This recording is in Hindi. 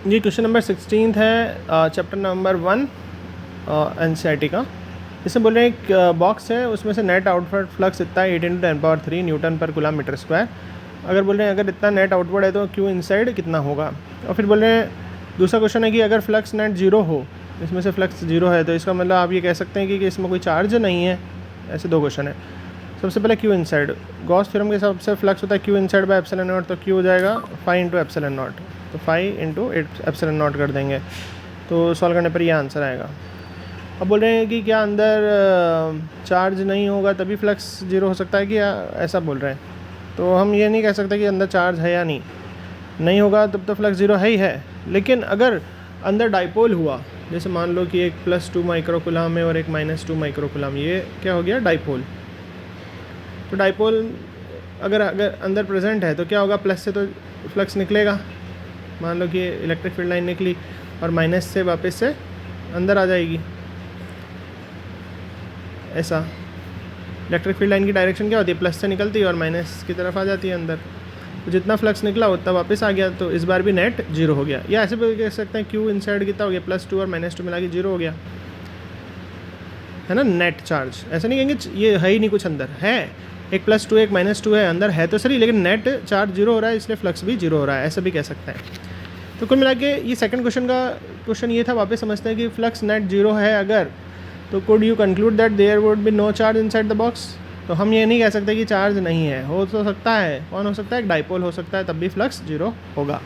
ये क्वेश्चन नंबर 16 है चैप्टर नंबर 1 NCERT का। इसमें बोल रहे हैं एक बॉक्स है, उसमें से नेट आउटवर्ड फ्लक्स इतना है 8 × 10³ न्यूटन पर कूलम मीटर स्क्वायर। अगर बोल रहे हैं अगर इतना नेट आउटवर्ड है तो क्यू इनसाइड कितना होगा। और फिर बोल रहे हैं दूसरा क्वेश्चन है कि अगर फ्लक्स नेट जीरो हो, इसमें से फ्लक्स जीरो है तो इसका मतलब आप ये कह सकते हैं कि इसमें कोई चार्ज नहीं है। ऐसे दो क्वेश्चन है। सबसे पहले क्यू इनसाइड, गॉस थ्योरम के हिसाब से फ्लक्स होता है Q inside by epsilon not, तो क्यू हो जाएगा 5 × एप्सिलॉन नॉट, तो 5 × एप्सिलॉन नॉट कर देंगे तो सॉल्व करने पर ये आंसर आएगा। अब बोल रहे हैं कि क्या अंदर चार्ज नहीं होगा तभी फ्लक्स जीरो हो सकता है कि ऐसा बोल रहे हैं, तो हम ये नहीं कह सकते कि अंदर चार्ज है या नहीं होगा तब तो फ्लक्स जीरो है ही है। लेकिन अगर अंदर डाइपोल हुआ, जैसे मान लो कि एक +2 माइक्रोकूलम है और एक -2 माइक्रोकूलम, ये क्या हो गया डाइपोल। तो डाइपोल अगर अंदर प्रेजेंट है तो क्या होगा, प्लस से तो फ्लक्स निकलेगा। मान लो कि इलेक्ट्रिक फील्ड लाइन निकली और माइनस से वापस से अंदर आ जाएगी। ऐसा इलेक्ट्रिक फील्ड लाइन की डायरेक्शन क्या होती है, प्लस से निकलती है और माइनस की तरफ आ जाती है अंदर। तो जितना फ्लक्स निकला उतना वापस आ गया, तो इस बार भी नेट जीरो हो गया। या ऐसे भी कह सकते हैं क्यू इनसाइड कितना हो गया, +2 और -2 मिला के जीरो हो गया, है ना। नेट चार्ज ऐसा नहीं कहेंगे ये है ही नहीं कुछ, अंदर है एक +2 एक -2 है, अंदर है तो सही, लेकिन नेट चार्ज जीरो हो रहा है इसलिए फ्लक्स भी जीरो हो रहा है, ऐसा भी कह सकते हैं। तो कुल मिला के ये सेकंड क्वेश्चन ये था। वापस समझते हैं कि फ्लक्स नेट जीरो है अगर, तो could you conclude that there would be no charge inside the box. तो हम ये नहीं कह सकते कि चार्ज नहीं है, हो तो सकता है। कौन हो सकता है, एक डाइपोल हो सकता है, तब भी फ्लक्स जीरो होगा।